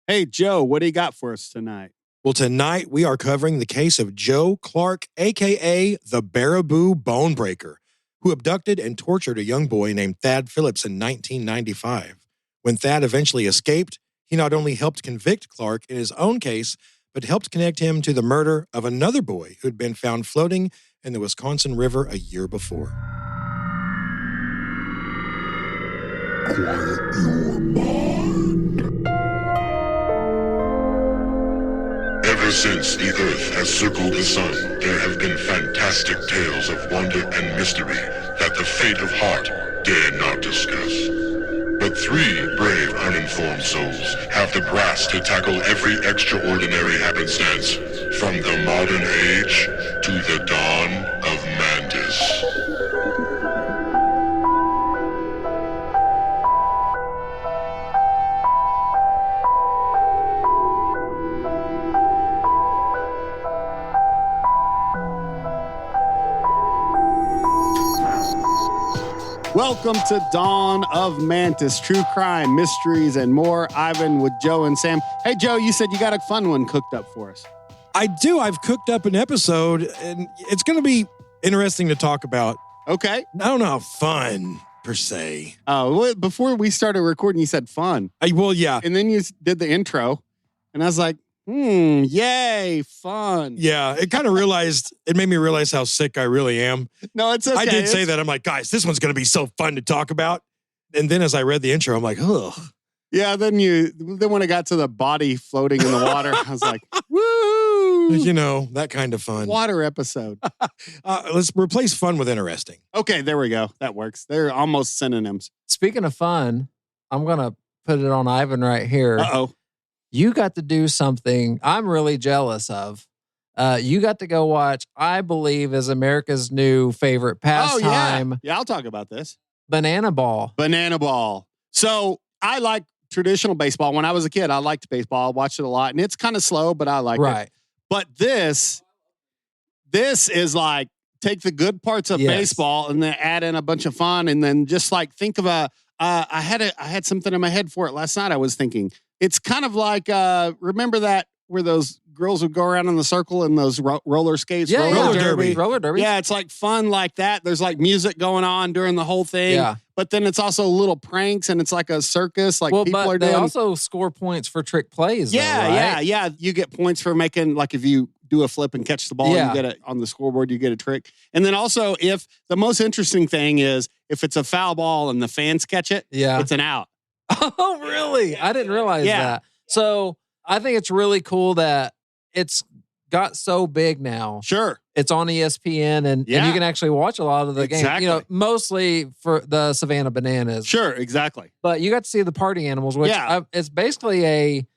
Hey, Joe, what do you got for us tonight? Well, tonight we are covering the case of Joe Clark, a.k.a. the Baraboo Bone Breaker, who abducted and tortured a young boy named Thad Phillips in 1995. When Thad eventually escaped, he not only helped convict Clark in his own case, but helped connect him to the murder of another boy who'd been found floating in the Wisconsin River a year before. Quiet your mind. Ever since the Earth has circled the sun, there have been fantastic tales of wonder and mystery that the fate of heart dare not discuss. But three brave, uninformed souls have the brass to tackle every extraordinary happenstance, from the modern age to the dawn of Mantis. Welcome to Dawn of Mantis, true crime, mysteries, and more. Ivan with Joe and Sam. Hey, Joe, you said you got a fun one cooked up for us. I do. I've cooked up an episode, and it's going to be interesting to talk about. Okay. I don't know how fun, per se. Oh, well, before we started recording, you said fun. Well, yeah. And then you did the intro, and I was like, yay, fun. Yeah, it made me realize how sick I really am. No, it's okay. I did say that. I'm like, guys, this one's going to be so fun to talk about. And then as I read the intro, I'm like, ugh. Yeah, then when it got to the body floating in the water, I was like, woo! You know, that kind of fun. Water episode. Let's replace fun with interesting. Okay, there we go. That works. They're almost synonyms. Speaking of fun, I'm going to put it on Ivan right here. Uh-oh. You got to do something I'm really jealous of. You got to go watch, I believe, is America's new favorite pastime. Oh, yeah. I'll talk about this. Banana ball. Banana ball. So I like traditional baseball. When I was a kid, I liked baseball. I watched it a lot. And it's kind of slow, but I like it. But this is like, take the good parts of baseball and then add in a bunch of fun. And then just like think of I had something in my head for it last night. I was thinking, it's kind of like, remember that where those girls would go around in the circle in those roller skates? Roller derby. Yeah, it's like fun like that. There's like music going on during the whole thing. Yeah. But then it's also little pranks and it's like a circus. Like people are doing. They also score points for trick plays. Yeah, though, right? yeah. You get points for making, like if you do a flip and catch the ball, you get it on the scoreboard, you get a trick. And then also if the most interesting thing is if it's a foul ball and the fans catch it, it's an out. Oh, really? I didn't realize that. So I think it's really cool that it's got so big now. Sure. It's on ESPN and you can actually watch a lot of the games. You know, mostly for the Savannah Bananas. Sure, exactly. But you got to see the party animals, which it's basically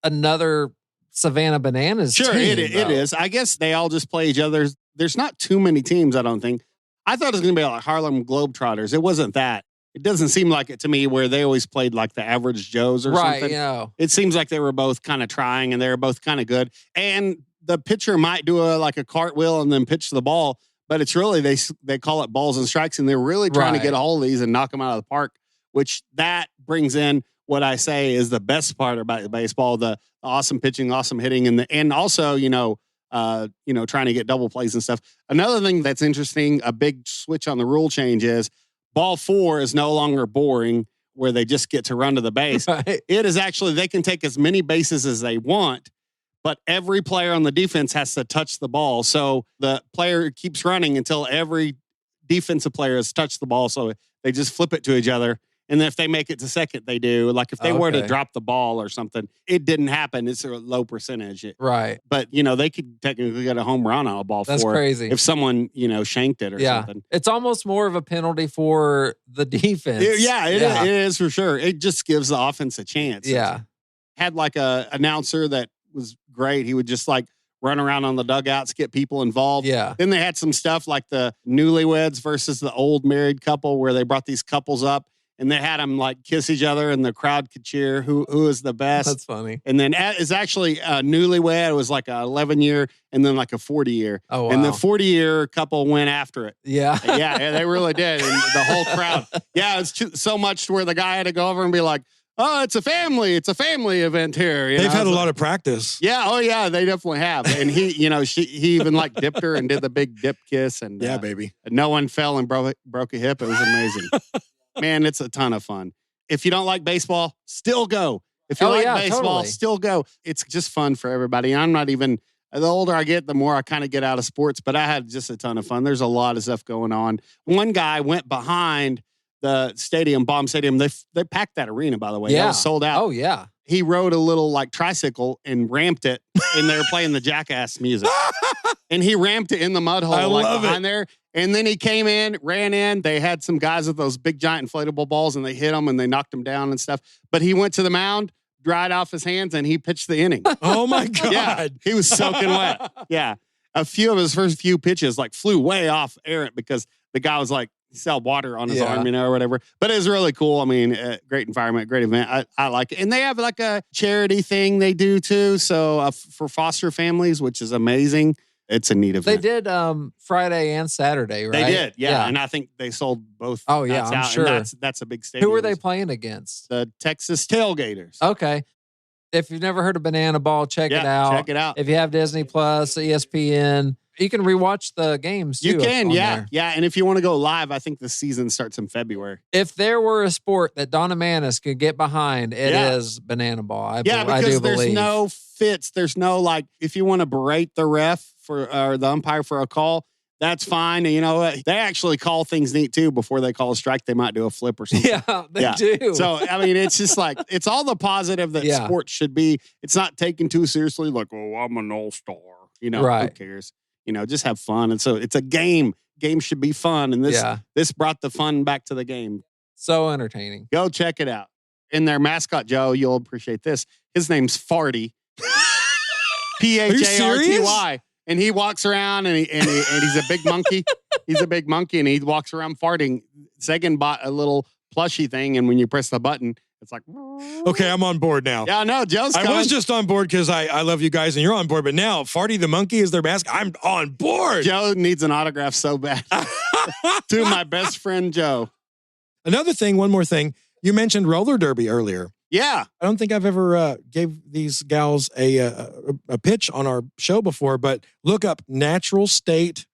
another Savannah Bananas team. It is. I guess they all just play each other. There's not too many teams, I don't think. I thought it was going to be like Harlem Globetrotters. It wasn't that. It doesn't seem like it to me where they always played like the average Joes or something. Right, you know. It seems like they were both kind of trying and they were both kind of good. And the pitcher might do a cartwheel and then pitch the ball, but it's really, they call it balls and strikes, and they're really trying to get a hold of these and knock them out of the park, which that brings in what I say is the best part about baseball, the awesome pitching, awesome hitting, and also, trying to get double plays and stuff. Another thing that's interesting, a big switch on the rule change is ball 4 is no longer boring where they just get to run to the base. Right. It is actually, they can take as many bases as they want, but every player on the defense has to touch the ball. So the player keeps running until every defensive player has touched the ball. So they just flip it to each other. And if they make it to second, they do. Like if they were to drop the ball or something, it didn't happen. It's a low percentage. Right. But, they could technically get a home run on a ball. That's crazy. If someone, shanked it or something. It's almost more of a penalty for the defense. It is for sure. It just gives the offense a chance. Yeah. Had like a announcer that was great. He would just like run around on the dugouts, get people involved. Yeah. Then they had some stuff like the newlyweds versus the old married couple where they brought these couples up. And they had them like kiss each other, and the crowd could cheer who is the best. That's funny. And then it's actually a newlywed. It was like a 11-year and then like a 40-year. Oh, wow. And the 40-year couple went after it. Yeah. Yeah, they really did. And the whole crowd. Yeah, it's so much to where the guy had to go over and be like, oh, it's a family event here. They've had a lot of practice. Yeah. Oh yeah, they definitely have. And he even like dipped her and did the big dip kiss. And yeah, baby. No one fell and broke a hip. It was amazing. Man, it's a ton of fun. If you don't like baseball, still go. If you like baseball, totally. Still go. It's just fun for everybody. I'm not even, the older I get, the more I kind of get out of sports, but I had just a ton of fun. There's a lot of stuff going on. One guy went behind the stadium, Bomb Stadium. They packed that arena, by the way. Yeah. It was sold out. Oh, yeah. He rode a little like tricycle and ramped it, and they were playing the Jackass music. And he ramped it in the mud hole behind there. And then he came in, ran in. They had some guys with those big giant inflatable balls, and they hit him and they knocked him down and stuff. But he went to the mound, dried off his hands, and he pitched the inning. Oh my God. Yeah, he was soaking wet. Yeah. A few of his first few pitches like flew way off errant because the guy was like, he saw water on his arm, or whatever. But it was really cool. I mean, great environment, great event. I like it. And they have like a charity thing they do too. So for foster families, which is amazing. It's a neat event. They did Friday and Saturday, right? They did, yeah. And I think they sold both. Oh, yeah, I'm sure. That's a big stadium. Who were they playing against? The Texas Tailgaters. Okay. If you've never heard of Banana Ball, check it out. Check it out. If you have Disney Plus, ESPN, you can rewatch the games too. You can, there. Yeah. And if you want to go live, I think the season starts in February. If there were a sport that Donna Manis could get behind, it is Banana Ball. I do because there's believe. no fits. There's no like, if you want to berate the ref or the umpire for a call, that's fine. And you know what? They actually call things neat too. Before they call a strike, they might do a flip or something. Yeah, they do. So, I mean, it's just like, it's all the positive that sports should be. It's not taken too seriously. Like, oh, I'm an all-star. Who cares? Just have fun. And so it's a game. Games should be fun. And this brought the fun back to the game. So entertaining. Go check it out. And their mascot, Joe, you'll appreciate this. His name's Farty. Pharty. And he walks around and he's a big monkey. He's a big monkey and he walks around farting. Sagan bought a little plushy thing, and when you press the button, it's like, okay, I'm on board now. Yeah, no, Joe's coming. I was just on board because I love you guys and you're on board, but now Farty the monkey is their mascot. I'm on board. Joe needs an autograph so bad. To my best friend, Joe. One more thing. You mentioned roller derby earlier. Yeah. I don't think I've ever gave these gals a pitch on our show before, but look up Natural State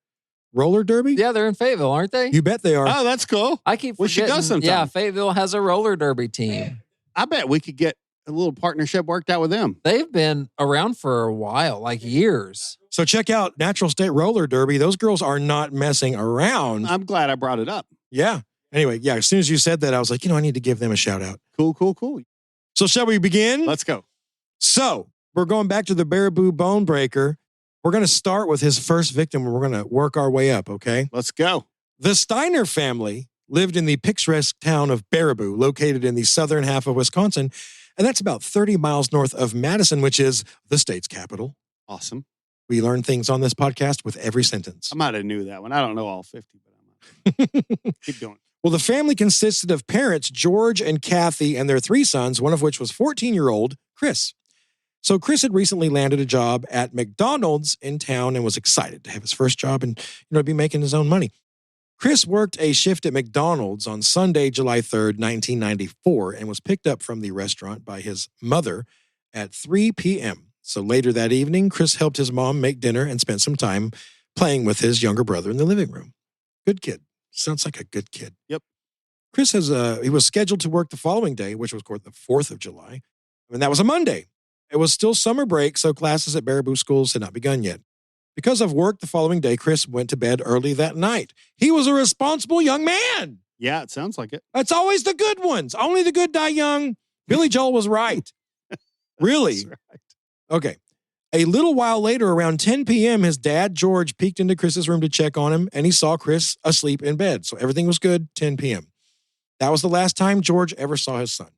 Roller Derby. Yeah, they're in Fayetteville, aren't they? You bet they are. Oh, that's cool. I keep forgetting. We should go sometime. Yeah, Fayetteville has a roller derby team. I bet we could get a little partnership worked out with them. They've been around for a while, like years. So check out Natural State Roller Derby. Those girls are not messing around. I'm glad I brought it up. Yeah. Anyway, as soon as you said that, I was like, I need to give them a shout out. Cool. So shall we begin? Let's go. So we're going back to the Baraboo Bone Breaker. We're going to start with his first victim, and we're going to work our way up, okay? Let's go. The Steiner family lived in the picturesque town of Baraboo, located in the southern half of Wisconsin, and that's about 30 miles north of Madison, which is the state's capital. Awesome. We learn things on this podcast with every sentence. I might have knew that one. I don't know all 50, but I might. Keep going. Well, the family consisted of parents, George and Kathy, and their 3 sons, one of which was 14-year-old Chris. So Chris had recently landed a job at McDonald's in town and was excited to have his first job and, be making his own money. Chris worked a shift at McDonald's on Sunday, July 3rd, 1994, and was picked up from the restaurant by his mother at 3 p.m. So later that evening, Chris helped his mom make dinner and spent some time playing with his younger brother in the living room. Good kid. Sounds like a good kid. Yep. Chris he was scheduled to work the following day, which was the 4th of July. And that was a Monday. It was still summer break, so classes at Baraboo schools had not begun yet. Because of work the following day, Chris went to bed early that night. He was a responsible young man. Yeah, it sounds like it. It's always the good ones. Only the good die young. Billy Joel was right. Really? That's right. Okay. A little while later, around 10 p.m., his dad, George, peeked into Chris's room to check on him, and he saw Chris asleep in bed. So everything was good, 10 p.m. That was the last time George ever saw his son.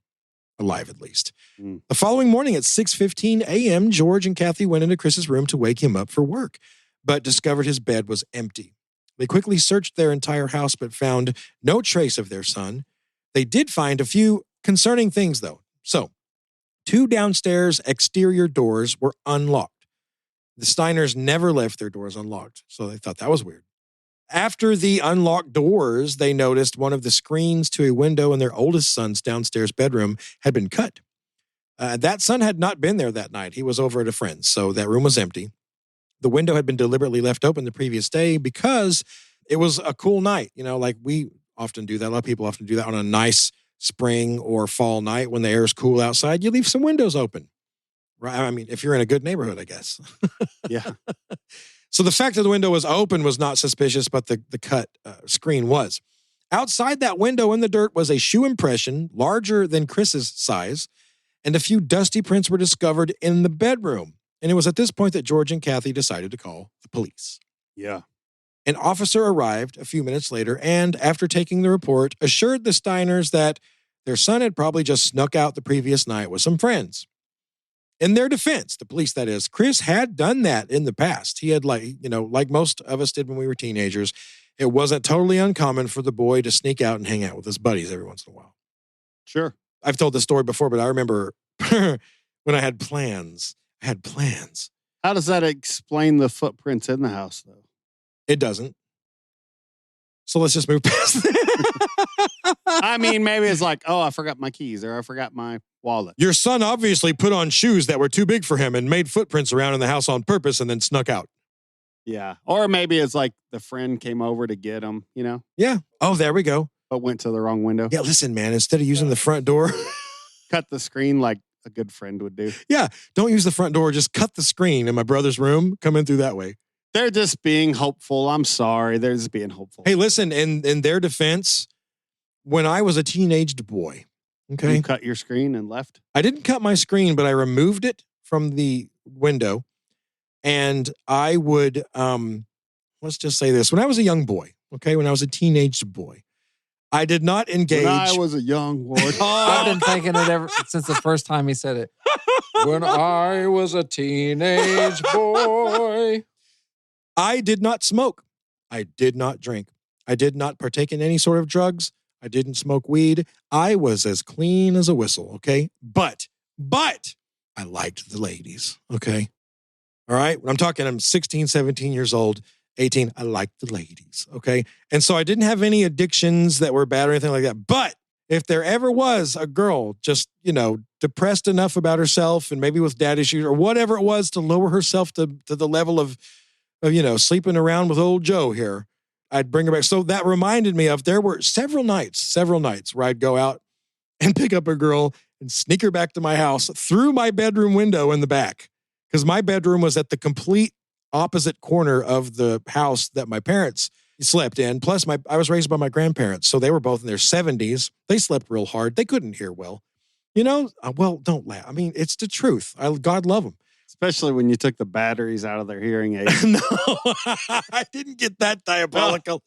Alive, at least. The following morning at 6:15 a.m., George and Kathy went into Chris's room to wake him up for work, but discovered his bed was empty. They quickly searched their entire house, but found no trace of their son. They did find a few concerning things, though. So, 2 downstairs exterior doors were unlocked. The Steiners never left their doors unlocked, so they thought that was weird. After the unlocked doors, they noticed one of the screens to a window in their oldest son's downstairs bedroom had been cut. That son had not been there that night. He was over at a friend's, so that room was empty. The window had been deliberately left open the previous day because it was a cool night. You know, like we often do that. A lot of people often do that on a nice spring or fall night when the air is cool outside. You leave some windows open, right? I mean, if you're in a good neighborhood, I guess. Yeah. So the fact that the window was open was not suspicious, but the cut screen was. Outside that window in the dirt was a shoe impression larger than Chris's size, and a few dusty prints were discovered in the bedroom. And it was at this point that George and Kathy decided to call the police. Yeah. An officer arrived a few minutes later and, after taking the report, assured the Steiners that their son had probably just snuck out the previous night with some friends. In their defense, the police, that is, Chris had done that in the past. He had, like most of us did when we were teenagers, it wasn't totally uncommon for the boy to sneak out and hang out with his buddies every once in a while. Sure. I've told this story before, but I remember when I had plans. How does that explain the footprints in the house, though? It doesn't. So let's just move past that. I mean, maybe it's like, oh, I forgot my keys or I forgot my wallet. Your son obviously put on shoes that were too big for him and made footprints around in the house on purpose and then snuck out. Yeah. Or maybe it's like the friend came over to get him, you know? Yeah. Oh, there we go. But went to the wrong window. Yeah, listen, man, instead of using the front door, cut the screen like a good friend would do. Yeah, don't use the front door. Just cut the screen in my brother's room. Come in through that way. They're just being hopeful. I'm sorry. They're just being hopeful. Hey, listen, in their defense, when I was a teenaged boy, okay? You cut your screen and left? I didn't cut my screen, but I removed it from the window. And I would, let's just say this. When I was a young boy, okay, when I was a teenaged boy, I did not engage. When I was a young boy. I've been thinking it ever since the first time he said it. When I was a teenage boy. I did not smoke. I did not drink. I did not partake in any sort of drugs. I didn't smoke weed. I was as clean as a whistle, okay? But I liked the ladies, okay? All right? When I'm 16, 17 years old, 18, I liked the ladies, okay? And so I didn't have any addictions that were bad or anything like that. But if there ever was a girl just, depressed enough about herself and maybe with dad issues or whatever it was to lower herself to the level of sleeping around with old Joe here, I'd bring her back. So that reminded me of, there were several nights where I'd go out and pick up a girl and sneak her back to my house through my bedroom window in the back. Because my bedroom was at the complete opposite corner of the house that my parents slept in. Plus, I was raised by my grandparents, so they were both in their 70s. They slept real hard. They couldn't hear well. Well, don't laugh. I mean, it's the truth. God love them. Especially when you took the batteries out of their hearing aids. No, I didn't get that diabolical.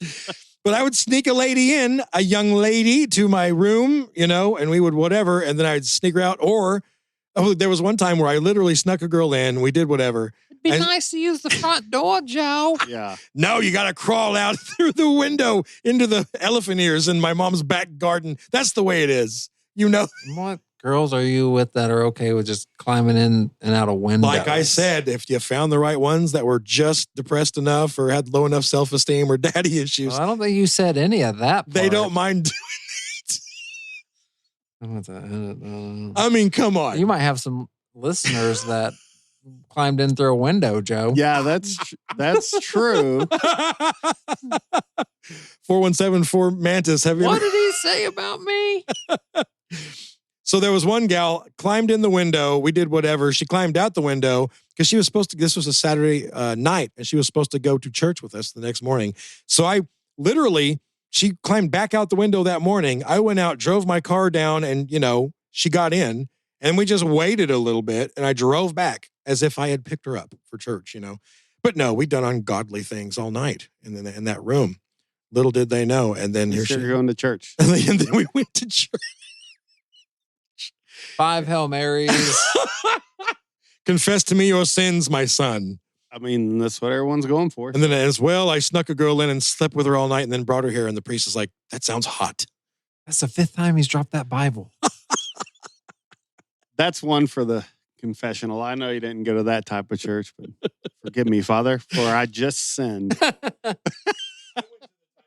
But I would sneak a young lady to my room, and we would whatever, and then I'd sneak her out. Or there was one time where I literally snuck a girl in. We did whatever. It'd be nice to use the front door, Joe. Yeah. No, you got to crawl out through the window into the elephant ears in my mom's back garden. That's the way it is. What girls are you with that are okay with just climbing in and out of windows? Like I said, if you found the right ones that were just depressed enough or had low enough self-esteem or daddy issues. Well, I don't think you said any of that part. They don't mind doing it. I mean, come on. You might have some listeners that climbed in through a window, Joe. Yeah, that's true. 4174 Mantis. What did he say about me? So there was one gal climbed in the window. We did whatever. She climbed out the window because she was supposed to, this was a Saturday night, and she was supposed to go to church with us the next morning. So she climbed back out the window that morning. I went out, drove my car down, and, she got in, and we just waited a little bit, and I drove back as if I had picked her up for church, But no, we'd done ungodly things all night in that room. Little did they know. And then you're going to church. And then we went to church. 5 Hail Marys. Confess to me your sins, my son. I mean, that's what everyone's going for. And then as well, I snuck a girl in and slept with her all night and then brought her here. And the priest is like, that sounds hot. That's the 5th time he's dropped that Bible. That's one for the confessional. I know you didn't go to that type of church, but forgive me, Father, for I just sinned.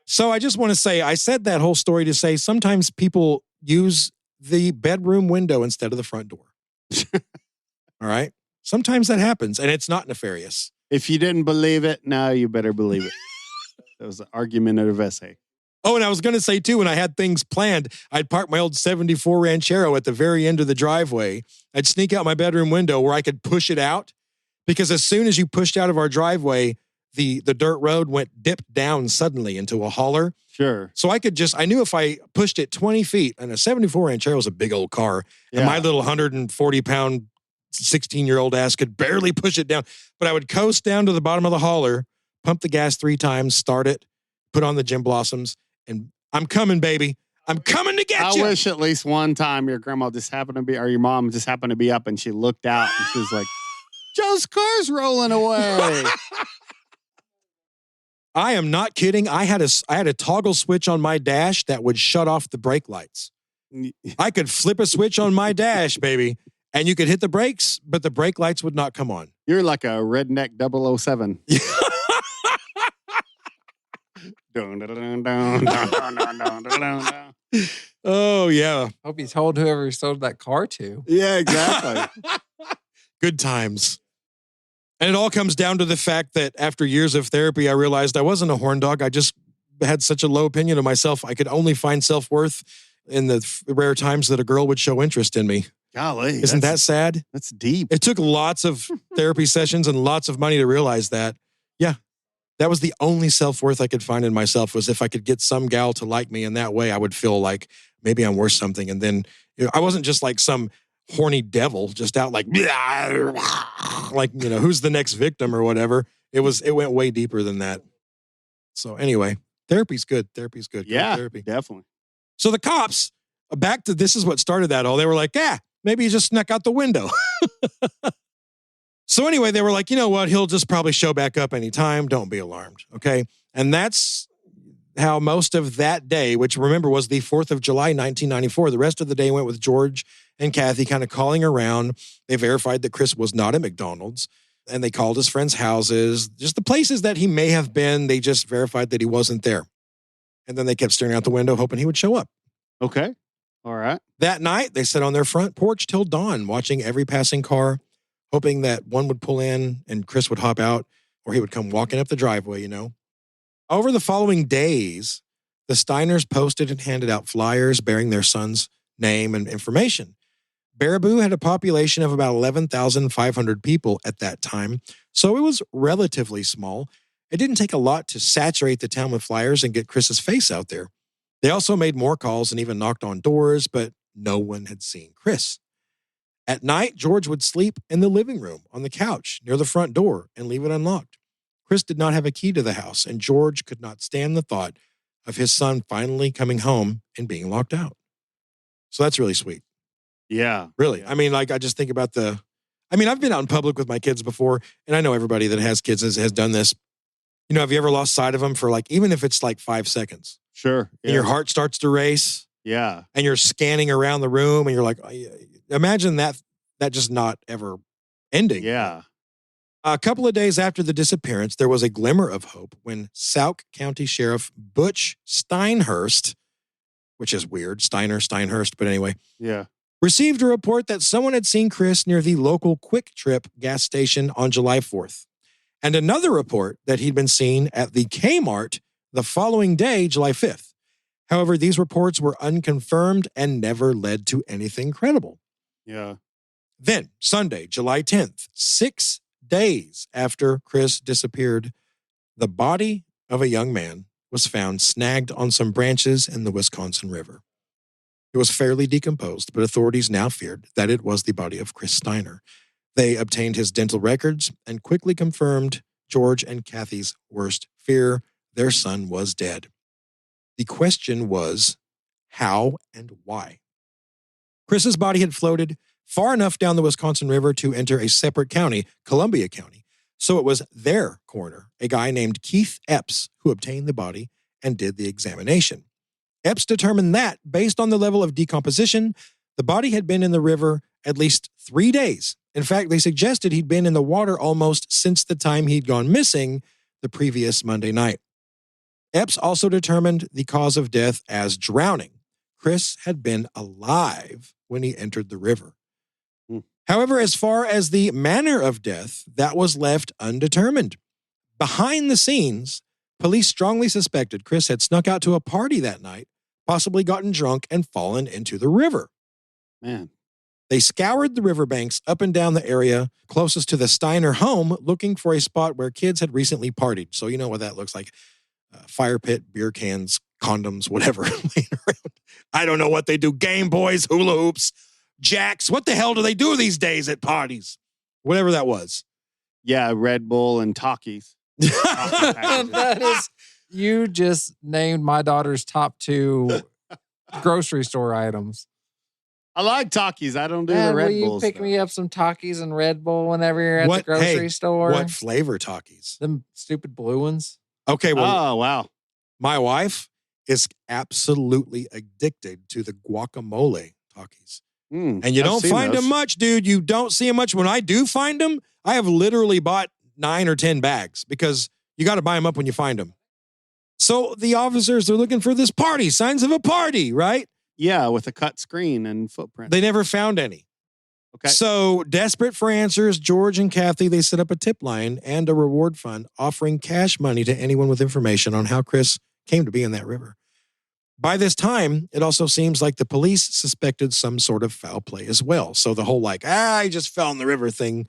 So I just want to say, I said that whole story to say sometimes people use the bedroom window instead of the front door. All right? Sometimes that happens, and it's not nefarious. If you didn't believe it, now you better believe it. That was an argumentative essay. Oh, and I was going to say, too, when I had things planned, I'd park my old 74 Ranchero at the very end of the driveway. I'd sneak out my bedroom window where I could push it out, because as soon as you pushed out of our driveway, the dirt road dipped down suddenly into a holler. Sure. So I knew if I pushed it 20 feet, and a 74 Ranchero is a big old car, and my little 140-pound 16-year-old ass could barely push it down, but I would coast down to the bottom of the holler, pump the gas 3 times, start it, put on the Jim Blossoms, and I'm coming, baby. I'm coming to get you. I wish at least one time your grandma just happened to be, or your mom just happened to be up and she looked out and she was like, Joe's car's rolling away. I am not kidding. I had a toggle switch on my dash that would shut off the brake lights. I could flip a switch on my dash, baby, and you could hit the brakes, but the brake lights would not come on. You're like a redneck 007. Oh, yeah. Hope you told whoever he sold that car to. Yeah, exactly. Good times. And it all comes down to the fact that after years of therapy, I realized I wasn't a horn dog. I just had such a low opinion of myself. I could only find self-worth in the rare times that a girl would show interest in me. Golly. Isn't that sad? That's deep. It took lots of therapy sessions and lots of money to realize that. Yeah. That was the only self-worth I could find in myself, was if I could get some gal to like me, and that way I would feel like maybe I'm worth something. And then I wasn't just like some horny devil just out like, who's the next victim or whatever. It went way deeper than that. So anyway, therapy's good. Therapy's good. Yeah, therapy. Definitely. So the cops, back to this is what started that all. They were like, maybe he just snuck out the window. So anyway, they were like, you know what? He'll just probably show back up anytime. Don't be alarmed. Okay. And that's how most of that day, which remember was the 4th of July, 1994, the rest of the day went with George and Kathy kind of calling around. They verified that Chris was not at McDonald's, and they called his friends' houses, just the places that he may have been. They just verified that he wasn't there. And then they kept staring out the window, hoping he would show up. Okay. All right. That night, they sat on their front porch till dawn, watching every passing car, hoping that one would pull in and Chris would hop out, or he would come walking up the driveway, Over the following days, the Steiners posted and handed out flyers bearing their son's name and information. Baraboo had a population of about 11,500 people at that time, so it was relatively small. It didn't take a lot to saturate the town with flyers and get Chris's face out there. They also made more calls and even knocked on doors, but no one had seen Chris. At night, George would sleep in the living room on the couch near the front door and leave it unlocked. Chris did not have a key to the house, and George could not stand the thought of his son finally coming home and being locked out. So that's really sweet. Yeah. Really. Yeah. I mean, like, I just think about I've been out in public with my kids before, and I know everybody that has kids has done this. Have you ever lost sight of them for even if it's 5 seconds? Sure. Yeah. And your heart starts to race. Yeah. And you're scanning around the room, and you're like, imagine that just not ever ending. Yeah. A couple of days after the disappearance, there was a glimmer of hope when Sauk County Sheriff Butch Steinhurst, which is weird, Steinhurst, but anyway, received a report that someone had seen Chris near the local Quick Trip gas station on July 4th, and another report that he'd been seen at the Kmart the following day, July 5th. However, these reports were unconfirmed and never led to anything credible. Yeah. Then, Sunday, July 10th, 6 days after Chris disappeared, the body of a young man was found snagged on some branches in the Wisconsin River. It was fairly decomposed, but authorities now feared that it was the body of Chris Steiner. They obtained his dental records and quickly confirmed George and Kathy's worst fear: their son was dead. The question was, how and why? Chris's body had floated far enough down the Wisconsin River to enter a separate county, Columbia County. So it was their coroner, a guy named Keith Epps, who obtained the body and did the examination. Epps determined that, based on the level of decomposition, the body had been in the river at least 3 days. In fact, they suggested he'd been in the water almost since the time he'd gone missing the previous Monday night. Epps also determined the cause of death as drowning. Chris had been alive when he entered the river. However, as far as the manner of death, that was left undetermined. Behind the scenes, police strongly suspected Chris had snuck out to a party that night, possibly gotten drunk and fallen into the river. Man. They scoured the riverbanks up and down the area closest to the Steiner home, looking for a spot where kids had recently partied. So you know what that looks like. Fire pit, beer cans, condoms, whatever laying around. I don't know what they do. Game Boys, hula hoops, jacks. What the hell do they do these days at parties? Whatever that was. Yeah, Red Bull and Takis. That is, you just named my daughter's top 2 grocery store items. I like Takis. I don't do Dad, the Red will Bulls. you pick me up some Takis and Red Bull whenever you're at the grocery store? What flavor Takis? Them stupid blue ones. Okay, well, oh, wow. My wife is absolutely addicted to the guacamole Takis. And you don't find them much, dude. You don't see them much. When I do find them, I have literally bought 9 or 10 bags because you got to buy them up when you find them. So the officers are looking for this party, signs of a party, right? Yeah, with a cut screen and footprint. They never found any. Okay. So desperate for answers, George and Kathy, they set up a tip line and a reward fund offering cash money to anyone with information on how Chris came to be in that river. By this time, it also seems like the police suspected some sort of foul play as well. So the whole he just fell in the river thing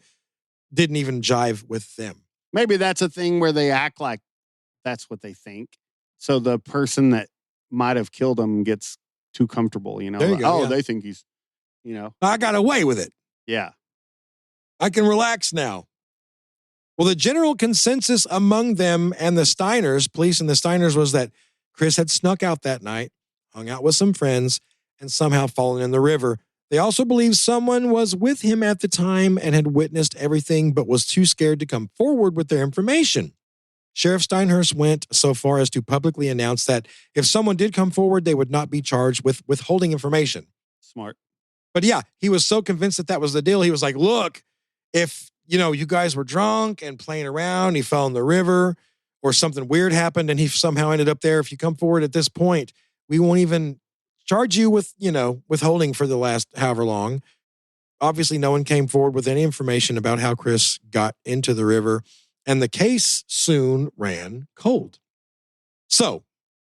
didn't even jive with them. Maybe that's a thing where they act like that's what they think. So the person that might have killed him gets too comfortable, you know? There you go, yeah. They think he's, I got away with it. Yeah. I can relax now. Well, the general consensus among them and the Steiners, police and the Steiners, was that Chris had snuck out that night, hung out with some friends, and somehow fallen in the river. They also believe someone was with him at the time and had witnessed everything but was too scared to come forward with their information. Sheriff Steinhurst went so far as to publicly announce that if someone did come forward, they would not be charged with withholding information. Smart. But yeah, he was so convinced that that was the deal. He was like, look, if, you guys were drunk and playing around, he fell in the river or something weird happened and he somehow ended up there. If you come forward at this point, we won't even charge you with, withholding for the last however long. Obviously, no one came forward with any information about how Chris got into the river, and the case soon ran cold. So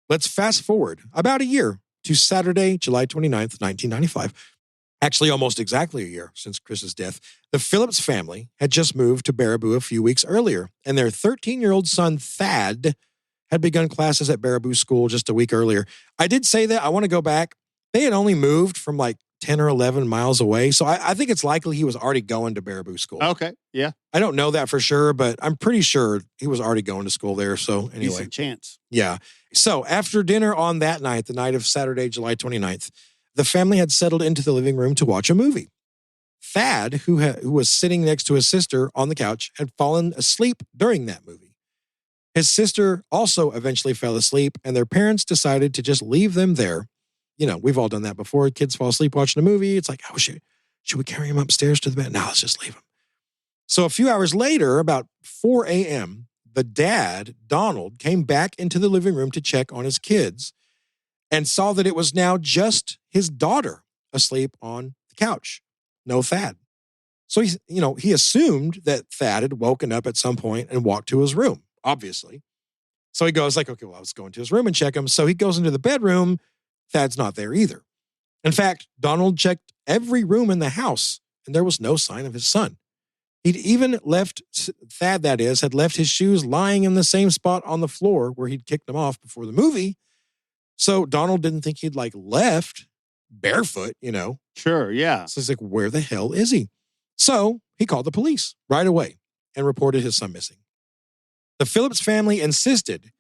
let's fast forward about a year to Saturday, July 29th, 1995. Actually, almost exactly a year since Chris's death. The Phillips family had just moved to Baraboo a few weeks earlier, and their 13-year-old son, Thad, had begun classes at Baraboo School just a week earlier. I did say that. I want to go back. They had only moved from 10 or 11 miles away, so I think it's likely he was already going to Baraboo School. Okay, yeah. I don't know that for sure, but I'm pretty sure he was already going to school there, so anyway. Decent chance. Yeah. So after dinner on that night, the night of Saturday, July 29th, the family had settled into the living room to watch a movie. Thad, who was sitting next to his sister on the couch, had fallen asleep during that movie. His sister also eventually fell asleep, and their parents decided to just leave them there. We've all done that before. Kids fall asleep watching a movie. It's like, should we carry him upstairs to the bed? No, let's just leave him. So a few hours later, about 4 a.m., the dad, Donald, came back into the living room to check on his kids and saw that it was now just his daughter asleep on the couch. No Thad. So he assumed that Thad had woken up at some point and walked to his room, obviously. So he goes okay, well, let's go into his room and check him. So he goes into the bedroom. Thad's not there either. In fact, Donald checked every room in the house, and there was no sign of his son. He'd even left, Thad that is, had left his shoes lying in the same spot on the floor where he'd kicked them off before the movie. So Donald didn't think he'd left barefoot, Sure, yeah. So he's like, where the hell is he? So he called the police right away and reported his son missing. The Phillips family insisted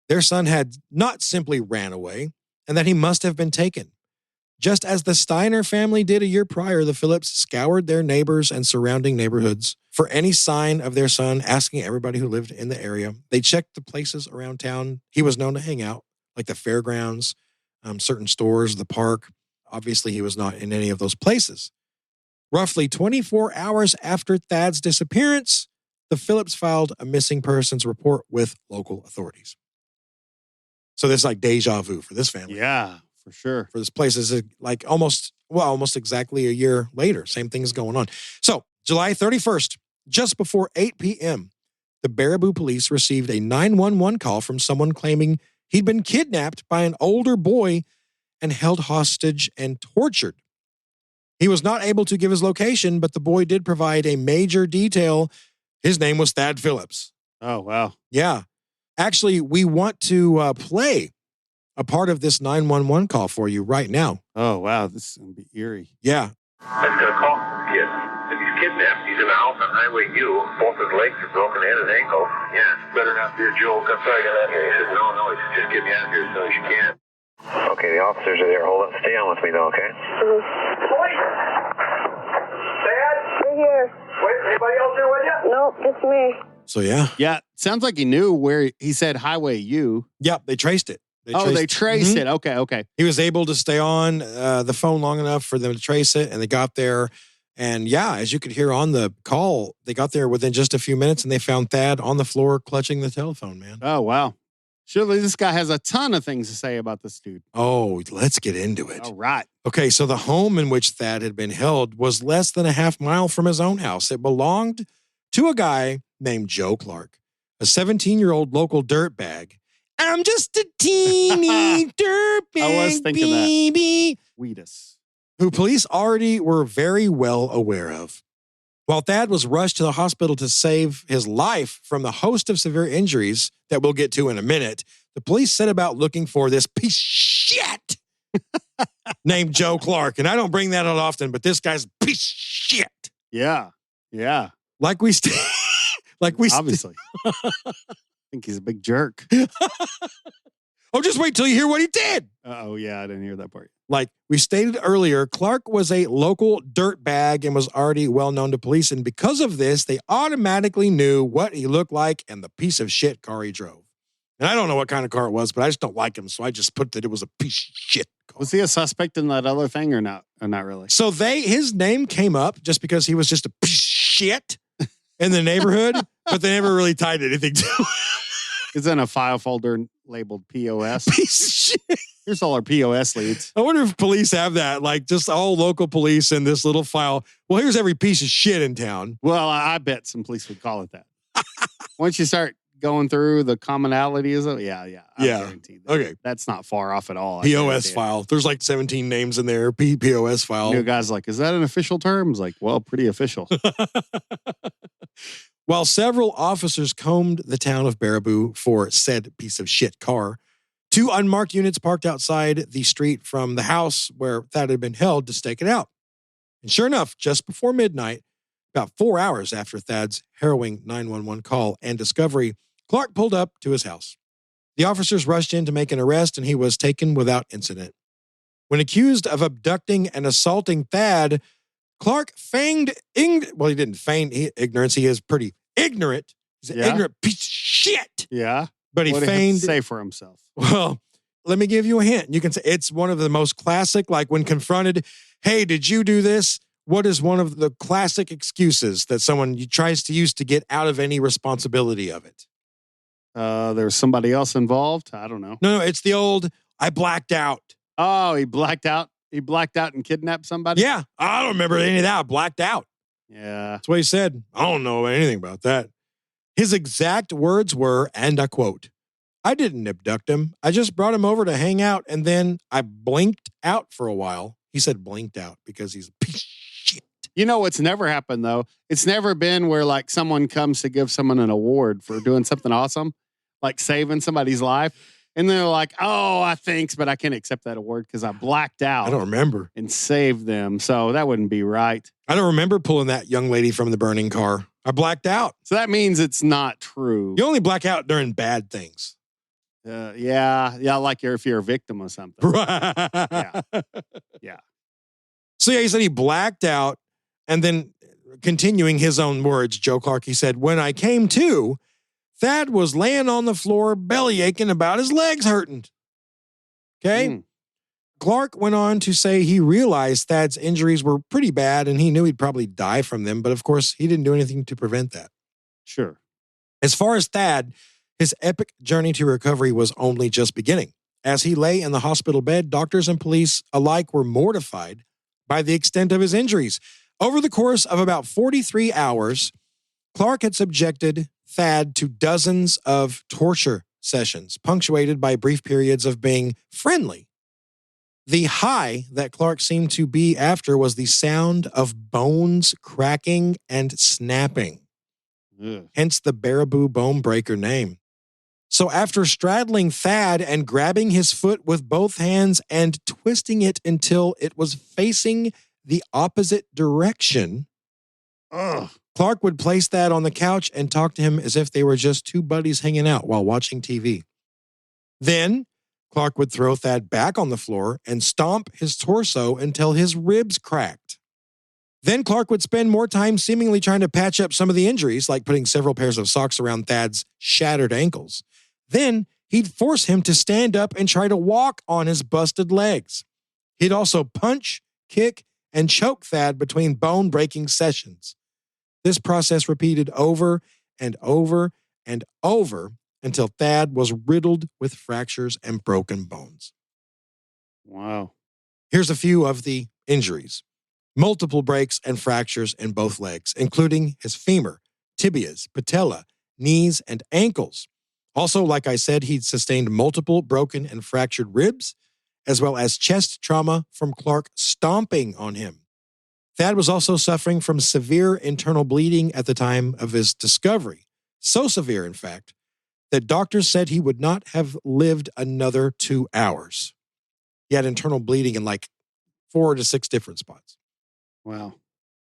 their son had not simply ran away and that he must have been taken. Just as the Steiner family did a year prior, the Phillips scoured their neighbors and surrounding neighborhoods for any sign of their son, asking everybody who lived in the area. They checked the places around town he was known to hang out, like the fairgrounds, certain stores, the park. Obviously, he was not in any of those places. Roughly 24 hours after Thad's disappearance, the Phillips filed a missing persons report with local authorities. So this is like deja vu for this family. Yeah, for sure. For this place is like almost exactly a year later. Same thing's going on. So July 31st, just before 8 p.m., the Baraboo police received a 911 call from someone claiming he'd been kidnapped by an older boy and held hostage and tortured. He was not able to give his location, but the boy did provide a major detail. His name was Thad Phillips. Oh, wow. Yeah. Actually, we want to play a part of this 911 call for you right now. Oh, wow. This is going to be eerie. Yeah. I was going to call the kid. He's kidnapped. He's in the house on Highway U. Both his legs are broken and his ankle. Yeah, better not be a joke. I'm sorry to that guy. He said, no, he said, just get me out of here as soon as you can. Okay, the officers are there. Hold on. Stay on with me, though, okay? Police! Dad? We're here. Wait, anybody else here with you? Nope, just me. So, yeah. Yeah. Sounds like he knew where he said Highway U. Yep, they traced it. They traced it. Okay. He was able to stay on the phone long enough for them to trace it, and they got there. And yeah, as you could hear on the call, they got there within just a few minutes, and they found Thad on the floor clutching the telephone, man. Oh, wow. Surely this guy has a ton of things to say about this dude. Oh, let's get into it. All right. Okay, so the home in which Thad had been held was less than a half mile from his own house. It belonged to a guy named Joe Clark, a 17-year-old local dirtbag. I'm just a teeny dirtbag, I was thinking baby. that. Weedus. Who police already were very well aware of. While Thad was rushed to the hospital to save his life from the host of severe injuries that we'll get to in a minute, the police set about looking for this piece of shit named Joe Clark. And I don't bring that out often, but this guy's a piece of shit. Yeah. Obviously. I think he's a big jerk. Oh, just wait till you hear what he did. Oh, yeah, I didn't hear that part. Like we stated earlier, Clark was a local dirtbag and was already well known to police. And because of this, they automatically knew what he looked like and the piece of shit car he drove. And I don't know what kind of car it was, but I just don't like him. So I just put that it was a piece of shit car. Was he a suspect in that other thing or not? Or not really? So his name came up just because he was just a piece of shit in the neighborhood, but they never really tied anything to it. It's in a file folder labeled POS. Piece of shit. Here's all our POS leads. I wonder if police have that, like just all local police in this little file. Well, here's every piece of shit in town. Well, I bet some police would call it that. Once you start going through the commonalities of yeah. I guarantee that. Okay. That's not far off at all. POS file. There's like 17 names in there. POS file. New guy's like, is that an official term? It's like, well, pretty official. While several officers combed the town of Baraboo for said piece of shit car, 2 unmarked units parked outside the street from the house where Thad had been held to stake it out. And sure enough, just before midnight, about 4 hours after Thad's harrowing 911 call and discovery, Clark pulled up to his house. The officers rushed in to make an arrest, and he was taken without incident. When accused of abducting and assaulting Thad, Clark feigned, he didn't feign ignorance. He is pretty ignorant. He's an ignorant piece of shit. Yeah. But he what did feigned. He say for himself. Well, let me give you a hint. You can say it's one of the most classic, like when confronted, hey, did you do this? What is one of the classic excuses that someone tries to use to get out of any responsibility of it? There's somebody else involved. I don't know. No, it's the old, I blacked out. Oh, he blacked out. He blacked out and kidnapped somebody? Yeah. I don't remember any of that. I blacked out. Yeah. That's what he said. I don't know anything about that. His exact words were, and I quote, I didn't abduct him. I just brought him over to hang out, and then I blinked out for a while. He said blinked out because he's a piece of shit. You know what's never happened, though? It's never been where, like, someone comes to give someone an award for doing something awesome, like saving somebody's life. And they're like, oh, thanks, but I can't accept that award because I blacked out. I don't remember. And saved them. So that wouldn't be right. I don't remember pulling that young lady from the burning car. I blacked out. So that means it's not true. You only black out during bad things. Yeah, like if you're a victim of something. Right. Yeah. So yeah, he said he blacked out, and then continuing his own words, Joe Clark, he said, when I came to, Thad was laying on the floor, belly aching about his legs hurting. Okay? Clark went on to say he realized Thad's injuries were pretty bad and he knew he'd probably die from them, but of course, he didn't do anything to prevent that. Sure. As far as Thad, His epic journey to recovery was only just beginning. As he lay in the hospital bed, doctors and police alike were mortified by the extent of his injuries. Over the course of about 43 hours, Clark had subjected Thad to dozens of torture sessions, punctuated by brief periods of being friendly. The high that Clark seemed to be after was the sound of bones cracking and snapping. Ugh. Hence the Baraboo Bone Breaker name. So after straddling Thad and grabbing his foot with both hands and twisting it until it was facing the opposite direction, Ugh. Clark would place Thad on the couch and talk to him as if they were just two buddies hanging out while watching TV. Then Clark would throw Thad back on the floor and stomp his torso until his ribs cracked. Then Clark would spend more time seemingly trying to patch up some of the injuries, like putting several pairs of socks around Thad's shattered ankles. Then he'd force him to stand up and try to walk on his busted legs. He'd also punch, kick, and choke Thad between bone-breaking sessions. This process repeated over and over and over until Thad was riddled with fractures and broken bones. Wow. Here's a few of the injuries. Multiple breaks and fractures in both legs, including his femur, tibias, patella, knees, and ankles. Also, like I said, he'd sustained multiple broken and fractured ribs, as well as chest trauma from Clark stomping on him. Thad was also suffering from severe internal bleeding at the time of his discovery. So severe, in fact, that doctors said he would not have lived another 2 hours. He had internal bleeding in like 4 to 6 different spots. Wow.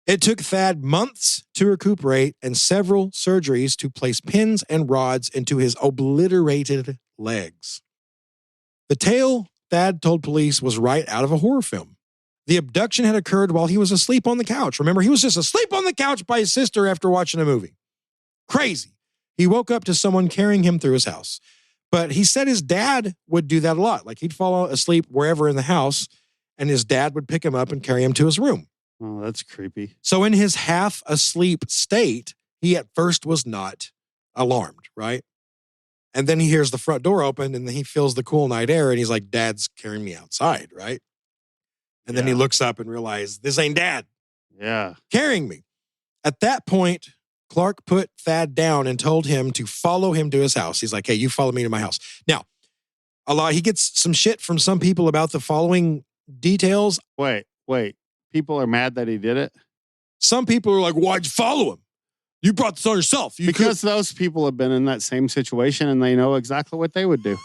It took Thad months to recuperate and several surgeries to place pins and rods into his obliterated legs. The tale Thad told police was right out of a horror film. The abduction had occurred while he was asleep on the couch. Remember, he was just asleep on the couch by his sister after watching a movie. Crazy. He woke up to someone carrying him through his house. But he said his dad would do that a lot. Like he'd fall asleep wherever in the house, and his dad would pick him up and carry him to his room. Oh, that's creepy. So in his half-asleep state, he at first was not alarmed, right? And then he hears the front door open, and then he feels the cool night air, and he's like, Dad's carrying me outside, right? And then he looks up and realizes, this ain't Dad. Yeah. Carrying me. At that point, Clark put Thad down and told him to follow him to his house. He's like, hey, you follow me to my house. Now, he gets some shit from some people about the following details. Wait. People are mad that he did it? Some people are like, why'd you follow him? You brought this on yourself. Because those people have been in that same situation and they know exactly what they would do.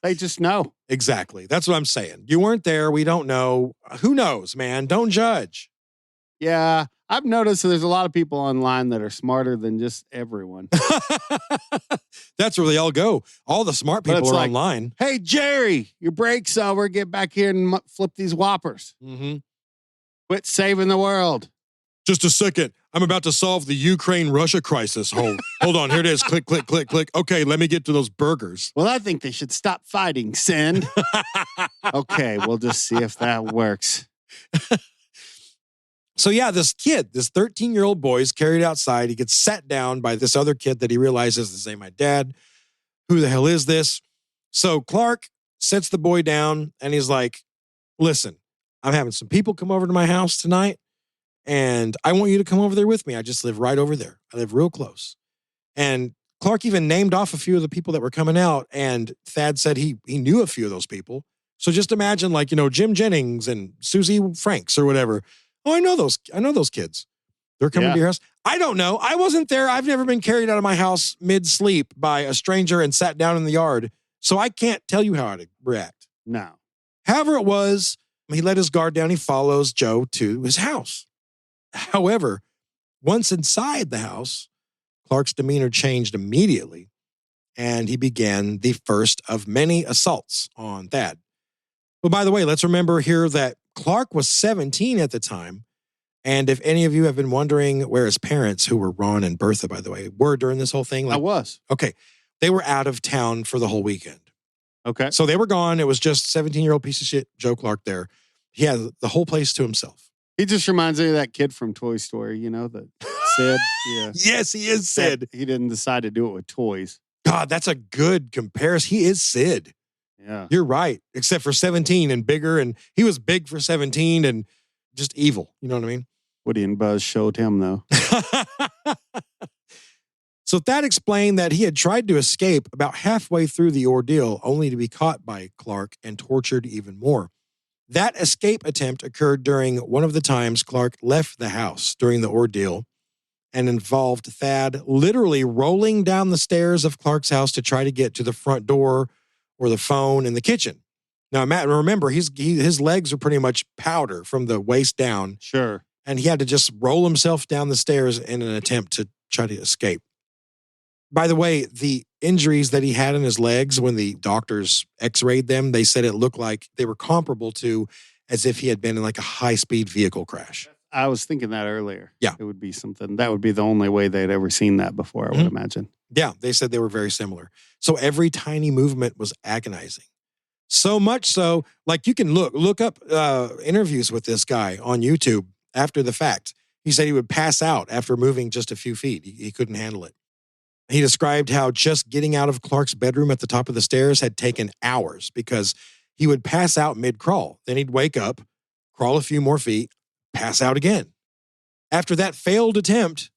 They just know. Exactly. That's what I'm saying. You weren't there. We don't know. Who knows, man? Don't judge. Yeah. I've noticed there's a lot of people online that are smarter than just everyone. That's where they all go. All the smart people are online. Hey, Jerry, your break's over. Get back here and flip these whoppers. Mm-hmm. Quit saving the world. Just a second. I'm about to solve the Ukraine-Russia crisis. Hold on. Here it is. Click, click, click, click. Okay, let me get to those burgers. Well, I think they should stop fighting. Send. Okay, we'll just see if that works. So yeah, this kid, this 13-year-old boy is carried outside. He gets sat down by this other kid that he realizes this ain't my dad. Who the hell is this? So Clark sets the boy down and he's like, listen, I'm having some people come over to my house tonight and I want you to come over there with me. I just live right over there. I live real close. And Clark even named off a few of the people that were coming out, and Thad said he knew a few of those people. So just imagine Jim Jennings and Susie Franks or whatever. Oh, I know those kids. They're coming to your house. I don't know. I wasn't there. I've never been carried out of my house mid-sleep by a stranger and sat down in the yard. So I can't tell you how to react. No. However it was, he let his guard down. He follows Joe to his house. However, once inside the house, Clark's demeanor changed immediately, and he began the first of many assaults on Thad. Well, by the way, let's remember here that Clark was 17 at the time, and if any of you have been wondering where his parents, who were Ron and Bertha, by the way, were during this whole thing. I was. Okay. They were out of town for the whole weekend. Okay. So they were gone. It was just 17-year-old piece of shit Joe Clark there. He had the whole place to himself. He just reminds me of that kid from Toy Story, that Sid. Yeah. Yes, he is Sid. He didn't decide to do it with toys. God, that's a good comparison. He is Sid. Yeah. You're right. Except for 17 and bigger. And he was big for 17 and just evil. You know what I mean? Woody and Buzz showed him, though. So Thad explained that he had tried to escape about halfway through the ordeal, only to be caught by Clark and tortured even more. That escape attempt occurred during one of the times Clark left the house during the ordeal and involved Thad literally rolling down the stairs of Clark's house to try to get to the front door or the phone in the kitchen. Now, Matt, remember, his legs are pretty much powder from the waist down. Sure. And he had to just roll himself down the stairs in an attempt to try to escape. By the way, the injuries that he had in his legs when the doctors x-rayed them, they said it looked like they were comparable to as if he had been in like a high-speed vehicle crash. I was thinking that earlier. Yeah. It would be something. That would be the only way they'd ever seen that before, I would imagine. Yeah, they said they were very similar. So every tiny movement was agonizing. So much so, like you can look up interviews with this guy on YouTube after the fact. He said he would pass out after moving just a few feet. He couldn't handle it. He described how just getting out of Clark's bedroom at the top of the stairs had taken hours because he would pass out mid-crawl. Then he'd wake up, crawl a few more feet, pass out again. After that failed attempt,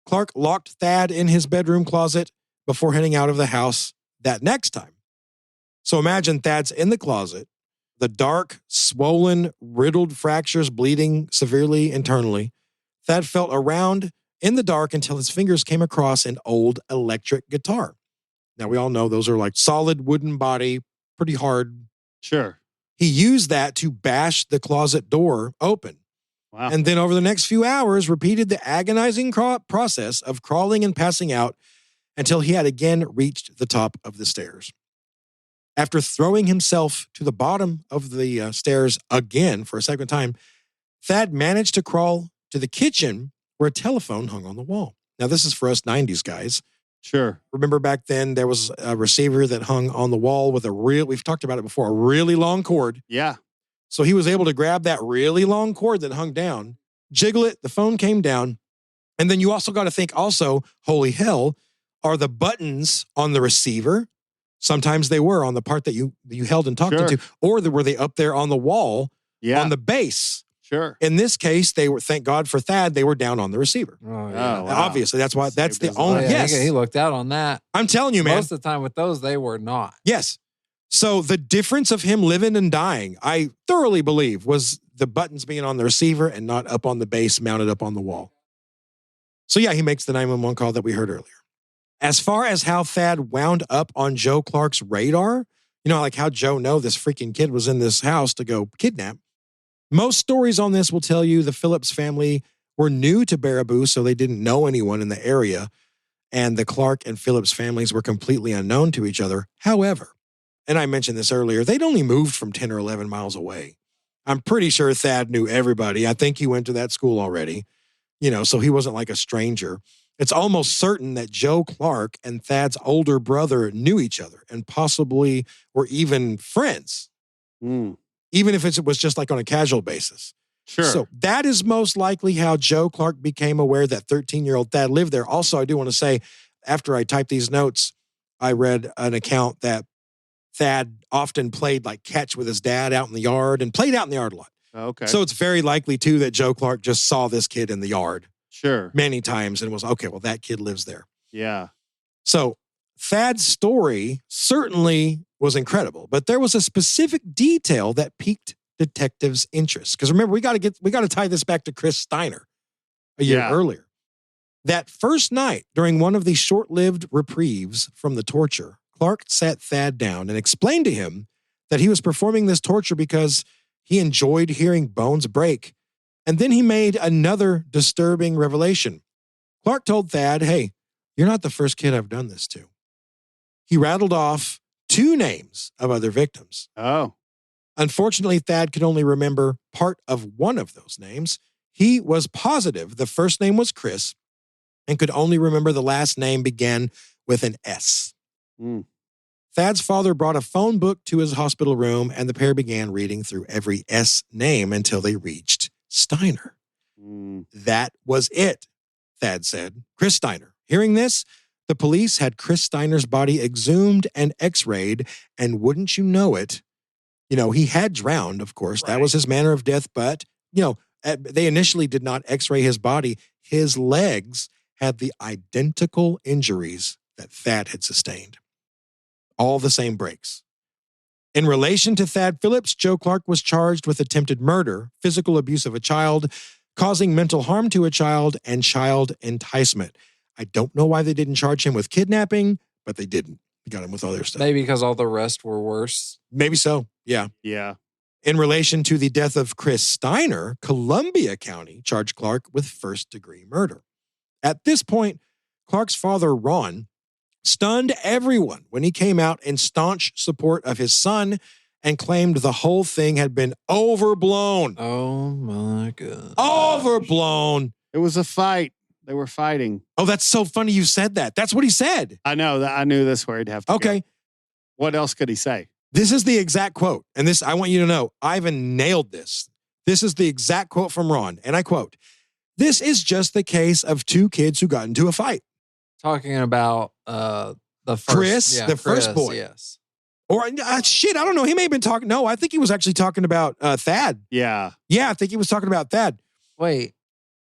Clark locked Thad in his bedroom closet before heading out of the house that next time. So imagine Thad's in the closet, the dark, swollen, riddled fractures bleeding severely internally. Thad felt around in the dark until his fingers came across an old electric guitar. Now, we all know those are like solid wooden body, pretty hard. Sure. He used that to bash the closet door open. Wow. And then over the next few hours, repeated the agonizing process of crawling and passing out until he had again reached the top of the stairs. After throwing himself to the bottom of the stairs again for a second time, Thad managed to crawl to the kitchen where a telephone hung on the wall. Now, this is for us 90s guys. Sure. Remember back then, there was a receiver that hung on the wall with we've talked about it before, a really long cord. Yeah. So he was able to grab that really long cord that hung down, jiggle it, the phone came down. And then you also got to think also, holy hell, are the buttons on the receiver? Sometimes they were on the part that you held and talked into, or were they up there on the wall on the base? Sure. In this case, they were, thank God for Thad, they were down on the receiver. Oh, yeah. Oh, wow. Obviously, that's why that's the his only. life. Yes, He looked out on that. I'm telling you, man. Most of the time with those, they were not. Yes. So the difference of him living and dying, I thoroughly believe, was the buttons being on the receiver and not up on the base, mounted up on the wall. So yeah, he makes the 911 call that we heard earlier. As far as how Thad wound up on Joe Clark's radar, you know, like how Joe knew this freaking kid was in this house to go kidnap. Most stories on this will tell you the Phillips family were new to Baraboo, so they didn't know anyone in the area, and the Clark and Phillips families were completely unknown to each other. However, and I mentioned this earlier, they'd only moved from 10 or 11 miles away. I'm pretty sure Thad knew everybody. I think he went to that school already, you know, so he wasn't like a stranger. It's almost certain that Joe Clark and Thad's older brother knew each other and possibly were even friends. Even if it was just like on a casual basis. Sure. So that is most likely how Joe Clark became aware that 13-year-old Thad lived there. Also, I do want to say, after I typed these notes, I read an account that Thad often played like catch with his dad out in the yard and played out in the yard a lot. Okay. So it's very likely, too, that Joe Clark just saw this kid in the yard Sure. many times and was, okay, well, that kid lives there. Yeah. So Thad's story certainly was incredible, but there was a specific detail that piqued detectives' interest. Because remember, we got to tie this back to Chris Steiner a year earlier. That first night, during one of these short-lived reprieves from the torture, Clark sat Thad down and explained to him that he was performing this torture because he enjoyed hearing bones break. And then he made another disturbing revelation. Clark told Thad, hey, you're not the first kid I've done this to. He rattled off 2 names of other victims. Oh. Unfortunately, Thad could only remember part of one of those names. He was positive the first name was Chris and could only remember the last name began with an S. Thad's father brought a phone book to his hospital room, and the pair began reading through every S name until they reached Steiner. That was it, Thad said. Chris Steiner. Hearing this, The police had Chris Steiner's body exhumed and x-rayed, and wouldn't you know it, he had drowned, of course. That was his manner of death, but, they initially did not x-ray his body. His legs had the identical injuries that Thad had sustained. All the same breaks. In relation to Thad Phillips, Joe Clark was charged with attempted murder, physical abuse of a child, causing mental harm to a child, and child enticement. I don't know why they didn't charge him with kidnapping, but they didn't. They got him with other stuff. Maybe because all the rest were worse. Maybe so, yeah. Yeah. In relation to the death of Chris Steiner, Columbia County charged Clark with first-degree murder. At this point, Clark's father, Ron, stunned everyone when he came out in staunch support of his son and claimed the whole thing had been overblown. Oh, my God. Overblown. It was a fight. They were fighting. Oh, that's so funny you said that. That's what he said. I know. I knew this where he'd have to Okay. go. What else could he say? This is the exact quote. And this, I want you to know, Ivan nailed this. This is the exact quote from Ron. And I quote, "This is just the case of two kids who got into a fight." Talking about the first, Chris, the first boy. Yes. Or shit, I don't know. He may have been talking. No, I think he was actually talking about Thad. Yeah. Yeah, I think he was talking about Thad. Wait.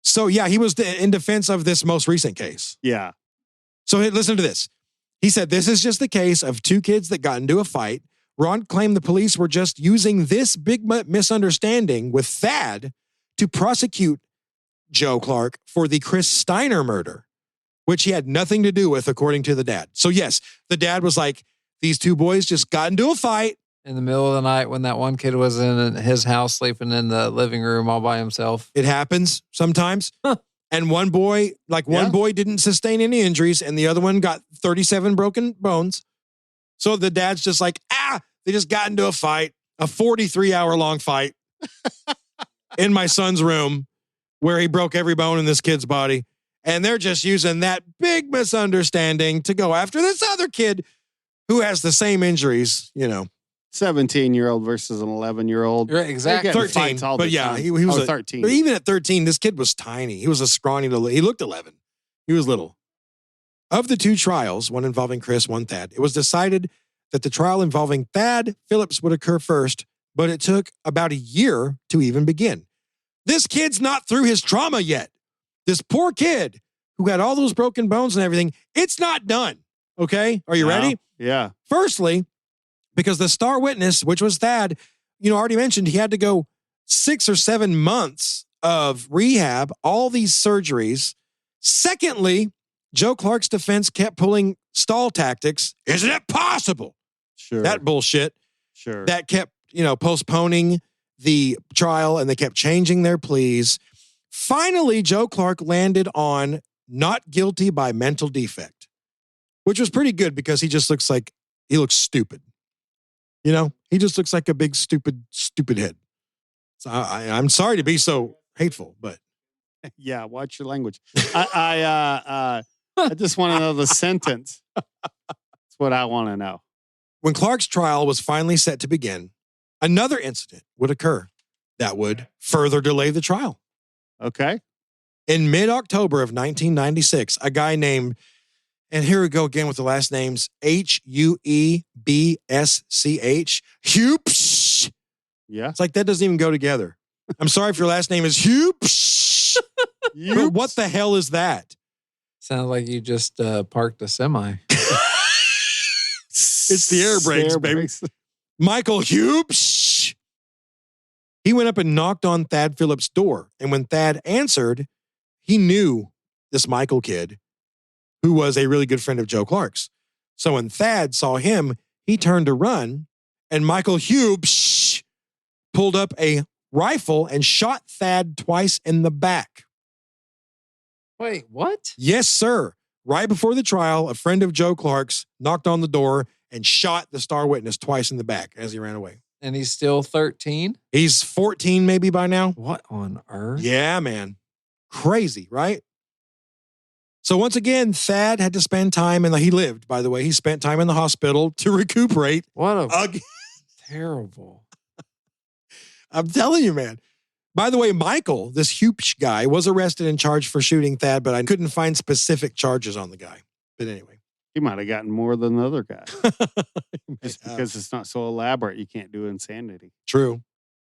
So yeah, he was in defense of this most recent case. Yeah. So listen to this. He said, "This is just the case of two kids that got into a fight. Ron claimed the police were just using this big misunderstanding with Thad to prosecute Joe Clark for the Chris Steiner murder, which he had nothing to do with, according to the dad." So yes, the dad was like, these two boys just got into a fight. In the middle of the night when that one kid was in his house sleeping in the living room all by himself. It happens sometimes. And one boy didn't sustain any injuries and the other one got 37 broken bones. So the dad's just like, they just got into a fight, a 43-hour-long fight in my son's room where he broke every bone in this kid's body. And they're just using that big misunderstanding to go after this other kid who has the same injuries, 17-year-old versus an 11-year-old. Right, exactly. 13, but yeah, he was 13. But even at 13, this kid was tiny. He was a scrawny little, he looked 11. He was little. Of the two trials, one involving Chris, one Thad, it was decided that the trial involving Thad Phillips would occur first, but it took about a year to even begin. This kid's not through his trauma yet. This poor kid who had all those broken bones and everything, it's not done. Okay? Are you ready? Yeah. Firstly, because the star witness, which was Thad, already mentioned he had to go 6 or 7 months of rehab, all these surgeries. Secondly, Joe Clark's defense kept pulling stall tactics. Isn't it possible? Sure. That bullshit. Sure. That kept, postponing the trial and they kept changing their pleas. Finally, Joe Clark landed on not guilty by mental defect, which was pretty good because he just looks stupid. He just looks like a big, stupid head. So I'm sorry to be so hateful, but. Yeah, watch your language. I just want to know the sentence. That's what I want to know. When Clark's trial was finally set to begin, another incident would occur that would further delay the trial. Okay. In mid-October of 1996, a guy named, and here we go again with the last names, Huebsch. Huebsch. Yeah. It's like that doesn't even go together. I'm sorry if your last name is Huebsch. But what the hell is that? Sounds like you just parked a semi. It's the air brakes, baby. Michael Huebsch. He went up and knocked on Thad Phillips' door. And when Thad answered, he knew this Michael kid who was a really good friend of Joe Clark's. So when Thad saw him, he turned to run and Michael Huebsch pulled up a rifle and shot Thad twice in the back. Wait, what? Yes, sir. Right before the trial, a friend of Joe Clark's knocked on the door and shot the star witness twice in the back as he ran away. And he's still 13? He's 14 maybe by now. What on earth? Yeah, man. Crazy, right? So once again, Thad had to spend time, and he lived, by the way. He spent time in the hospital to recuperate. What a terrible. I'm telling you, man. By the way, Michael, this Huebsch guy, was arrested and charged for shooting Thad, but I couldn't find specific charges on the guy. But anyway. He might have gotten more than the other guy. Just because it's not so elaborate, you can't do insanity. True.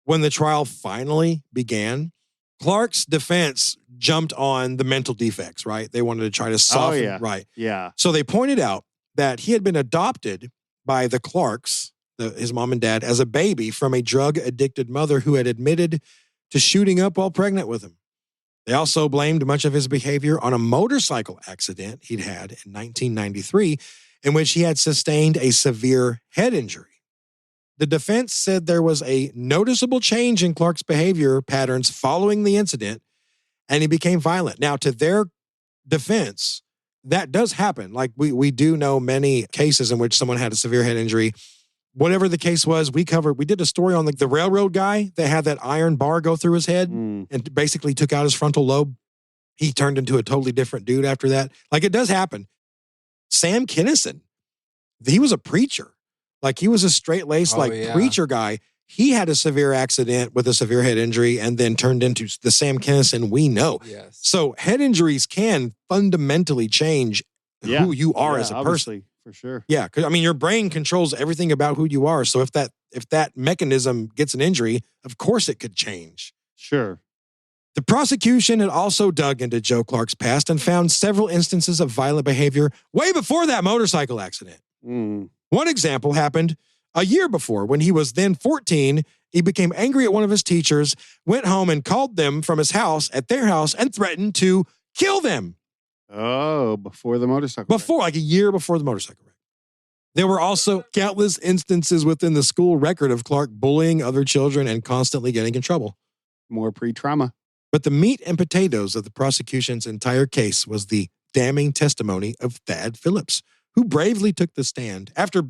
When the trial finally began, Clark's defense jumped on the mental defects, right? They wanted to try to soften. Oh, yeah. Right. Yeah. So they pointed out that he had been adopted by the Clarks, his mom and dad, as a baby from a drug-addicted mother who had admitted to shooting up while pregnant with him. They also blamed much of his behavior on a motorcycle accident he'd had in 1993, in which he had sustained a severe head injury. The defense said there was a noticeable change in Clark's behavior patterns following the incident, and he became violent. Now, to their defense, that does happen. Like, we do know many cases in which someone had a severe head injury. Whatever the case was, we did a story on the railroad guy that had that iron bar go through his head and basically took out his frontal lobe. He turned into a totally different dude after that. Like, it does happen. Sam Kinison, he was a preacher. Like, he was a straight-laced, preacher guy. He had a severe accident with a severe head injury and then turned into the Sam Kinison we know. Yes. So head injuries can fundamentally change who you are as a person. For sure. Yeah, because I mean, your brain controls everything about who you are. So if that mechanism gets an injury, of course it could change. Sure. The prosecution had also dug into Joe Clark's past and found several instances of violent behavior way before that motorcycle accident. One example happened a year before when he was then 14. He became angry at one of his teachers, went home and called them from his house at their house and threatened to kill them. Oh, before the motorcycle like a year before the motorcycle wreck. There were also countless instances within the school record of Clark bullying other children and constantly getting in trouble. More pre-trauma. But the meat and potatoes of the prosecution's entire case was the damning testimony of Thad Phillips, who bravely took the stand after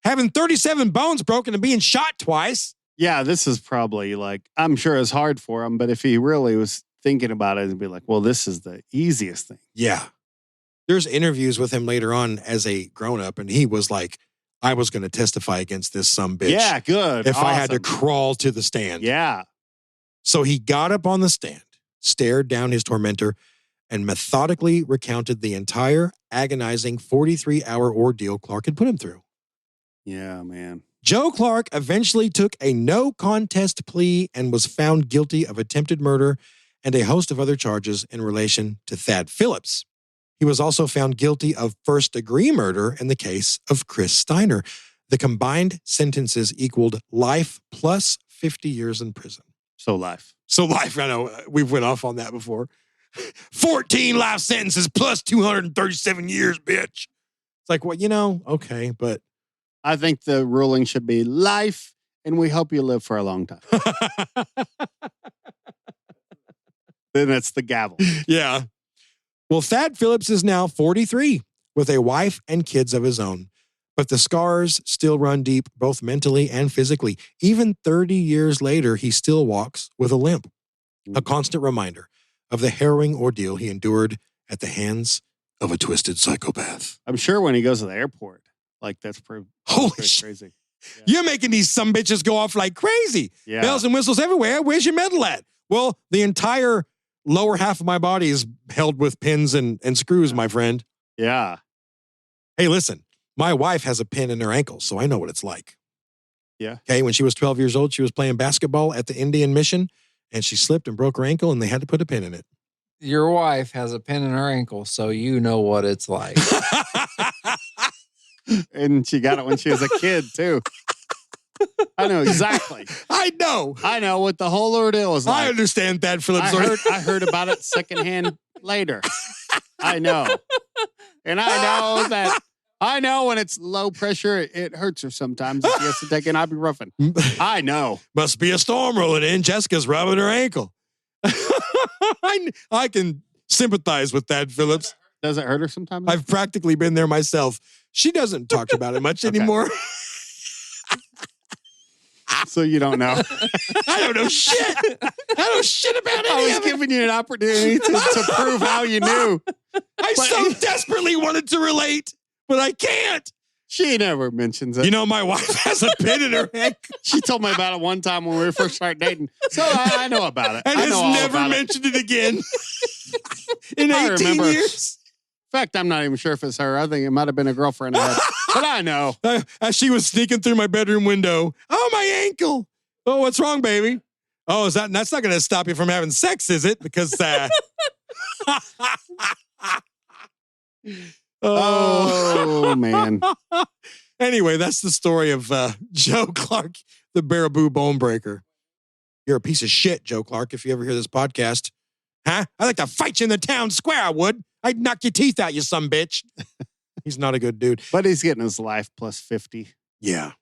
having 37 bones broken and being shot twice. Yeah, this is probably I'm sure it's hard for him, but if he really was thinking about it and be like, well, this is the easiest thing. Yeah. There's interviews with him later on as a grown-up, and he was like, I was going to testify against this sumbitch. Yeah, good. If I had to crawl to the stand. Yeah. So he got up on the stand, stared down his tormentor, and methodically recounted the entire agonizing 43-hour ordeal Clark had put him through. Yeah, man. Joe Clark eventually took a no-contest plea and was found guilty of attempted murder and a host of other charges in relation to Thad Phillips. He was also found guilty of first-degree murder in the case of Chris Steiner. The combined sentences equaled life plus 50 years in prison. So life. I know. We've went off on that before. 14 life sentences plus 237 years, bitch. It's like, well, okay, but... I think the ruling should be life, and we hope you live for a long time. Then it's the gavel. Yeah. Well, Thad Phillips is now 43 with a wife and kids of his own. But the scars still run deep, both mentally and physically. Even 30 years later, he still walks with a limp. A constant reminder of the harrowing ordeal he endured at the hands of a twisted psychopath. I'm sure when he goes to the airport, that's pretty crazy. Yeah. You're making these sumbitches go off like crazy. Yeah. Bells and whistles everywhere. Where's your medal at? Well, the entire lower half of my body is held with pins and screws, my friend. Yeah. Hey, listen, my wife has a pin in her ankle, so I know what it's like. Yeah. Okay, when she was 12 years old, she was playing basketball at the Indian Mission, and she slipped and broke her ankle, and they had to put a pin in it. Your wife has a pin in her ankle, so you know what it's like. And she got it when she was a kid, too. I know exactly. I know what the whole ordeal was like. I understand that, Phillips. I heard about it secondhand later. I know. And I know when it's low pressure, it hurts her sometimes. If she has to take an ibuprofen. I know. Must be a storm rolling in. Jessica's rubbing her ankle. I can sympathize with that, Phillips. Does it hurt her sometimes? I've practically been there myself. She doesn't talk about it much anymore. So you don't know. I don't know shit. I don't know shit about any I was of it. giving you an opportunity to prove how you knew. I so desperately wanted to relate, but I can't. She never mentions it. My wife has a pin in her head. She told me about it one time when we first started dating. So I know about it. And I know all has never about mentioned it again in 18 years. fact, I'm not even sure if it's her. I think it might have been a girlfriend I had. But I know. As she was sneaking through my bedroom window, oh, my ankle. Oh, what's wrong, baby? Oh, that's not going to stop you from having sex, is it? Because, oh, man. Anyway, that's the story of Joe Clark, the Baraboo Bone Breaker. You're a piece of shit, Joe Clark, if you ever hear this podcast. Huh? I'd like to fight you in the town square, I would. I'd knock your teeth out, you son bitch. He's not a good dude. But he's getting his life plus 50. Yeah.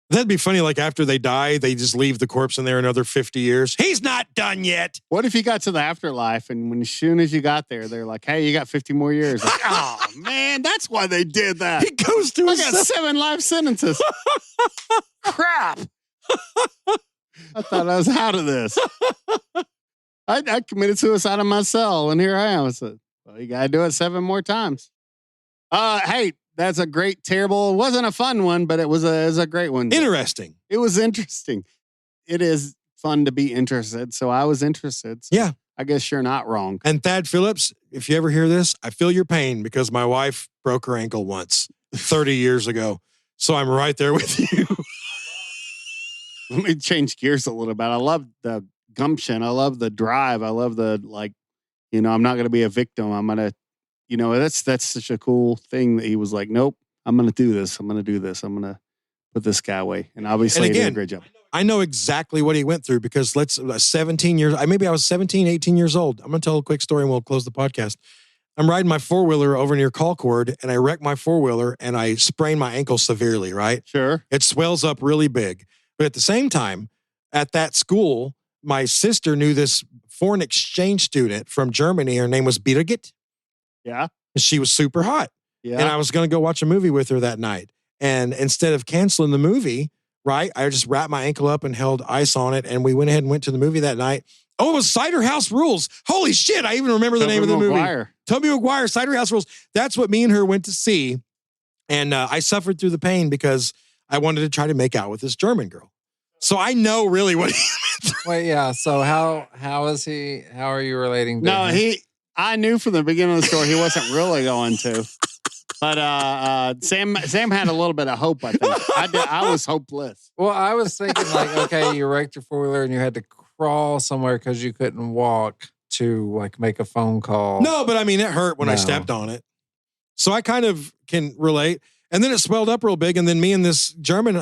That'd be funny, like after they die, they just leave the corpse in there another 50 years. He's not done yet. What if you got to the afterlife and as soon as you got there, they're like, hey, you got 50 more years. Like, oh, man, that's why they did that. He goes to I got 7 life sentences. Crap. I thought I was out of this. I committed suicide in my cell, and here I am. So, well, you got to do it 7 more times. Hey, that's a great, terrible. It wasn't a fun one, but it was a great one. Interesting. It was interesting. It is fun to be interested, so I was interested. So yeah. I guess you're not wrong. And Thad Phillips, if you ever hear this, I feel your pain because my wife broke her ankle once 30 years ago. So I'm right there with you. Let me change gears a little bit. I love the gumption. I love the drive. I love the, I'm not going to be a victim. I'm going to, that's such a cool thing that he was like, nope, I'm going to do this. I'm going to do this. I'm going to put this guy away. And obviously he did a great job. I know exactly what he went through because 17 years, maybe I was 17, 18 years old. I'm going to tell a quick story and we'll close the podcast. I'm riding my 4-wheeler over near Colcord and I wreck my 4-wheeler and I sprain my ankle severely, right? Sure. It swells up really big. But at the same time, at that school, my sister knew this foreign exchange student from Germany. Her name was Birgit. Yeah. And she was super hot. Yeah. And I was going to go watch a movie with her that night. And instead of canceling the movie, right, I just wrapped my ankle up and held ice on it. And we went ahead and went to the movie that night. Oh, it was Cider House Rules. Holy shit. I even remember the name of the movie. Tobey Maguire, Cider House Rules. That's what me and her went to see. And I suffered through the pain because I wanted to try to make out with this German girl. So I know really what he meant. Wait, yeah. So how is he? How are you relating to him? I knew from the beginning of the story he wasn't really going to. But Sam had a little bit of hope, I think. I was hopeless. Well, I was thinking okay, you wrecked your 4-wheeler and you had to crawl somewhere because you couldn't walk to make a phone call. No, but I mean, it hurt when I stepped on it. So I kind of can relate. And then it swelled up real big. And then me and this German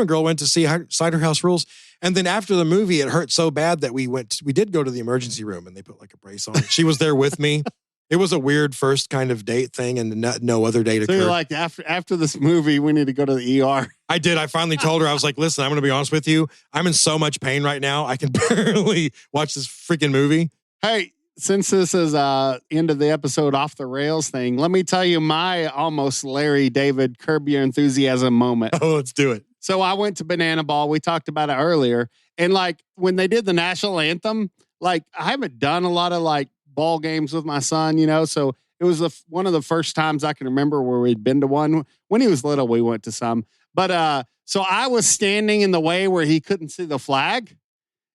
girl went to see Cider House Rules. And then after the movie, it hurt so bad that we did go to the emergency room and they put a brace on it. She was there with me. It was a weird first kind of date thing and no other date occurred. So you're like, after this movie, we need to go to the ER. I did. I finally told her, I was like, listen, I'm going to be honest with you. I'm in so much pain right now. I can barely watch this freaking movie. Hey, since this is end of the episode off the rails thing, let me tell you my almost Larry David Curb Your Enthusiasm moment. Oh, let's do it. So I went to Banana Ball. We talked about it earlier. And when they did the national anthem, I haven't done a lot of ball games with my son, so it was one of the first times I can remember where we'd been to one. When he was little, we went to some. But so I was standing in the way where he couldn't see the flag.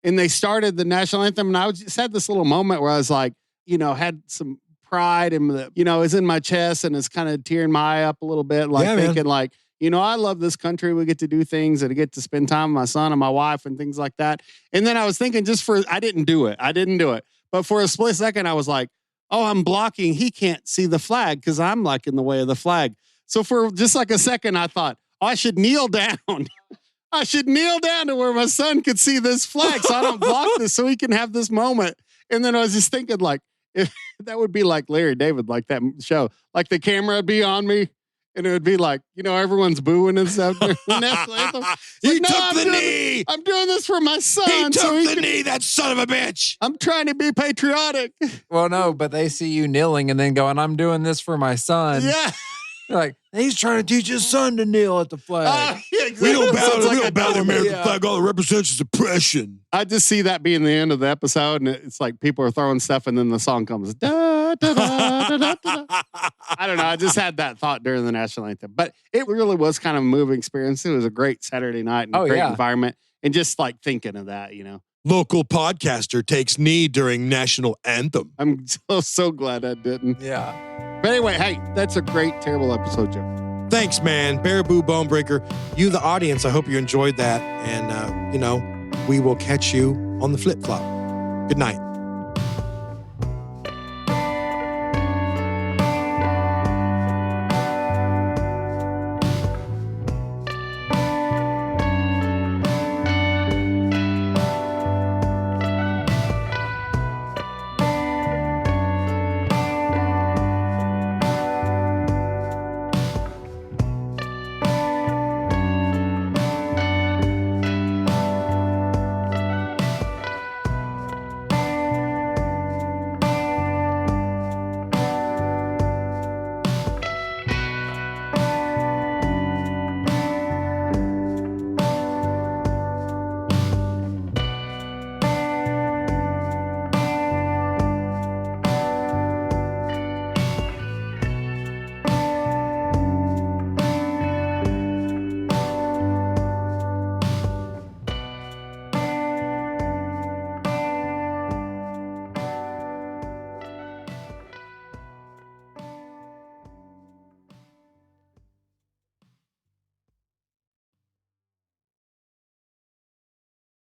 And they started the national anthem, and I just had this little moment where I was had some pride and it's in my chest and it's kind of tearing my eye up a little bit, thinking I love this country. We get to do things and I get to spend time with my son and my wife and things like that. And then I was thinking I didn't do it. But for a split second, I was like, oh, I'm blocking. He can't see the flag because I'm in the way of the flag. So for just a second, I thought, oh, I should kneel down. I should kneel down to where my son could see this flag so I don't block this so he can have this moment. And then I was just thinking if that would be like Larry David, that show, the camera would be on me and it would be everyone's booing and stuff. He took the knee. I'm doing this for my son. He took the knee, that son of a bitch. I'm trying to be patriotic. Well, no, but they see you kneeling and then going, I'm doing this for my son. Yeah. They're he's trying to teach his son to kneel at the flag. Yeah, exactly. We don't bow the American flag. All it represents is oppression. I just see that being the end of the episode, and it's people are throwing stuff, and then the song comes. Da, da, da, da, da, da. I don't know. I just had that thought during the national anthem, but it really was kind of a moving experience. It was a great Saturday night and a great environment, and just thinking of that, Local podcaster takes knee during national anthem. I'm so glad I didn't. Yeah. But anyway, hey, that's a great, terrible episode, Joe. Thanks, man. Baraboo Bone Breaker. You, the audience, I hope you enjoyed that. And, we will catch you on the flip flop. Good night.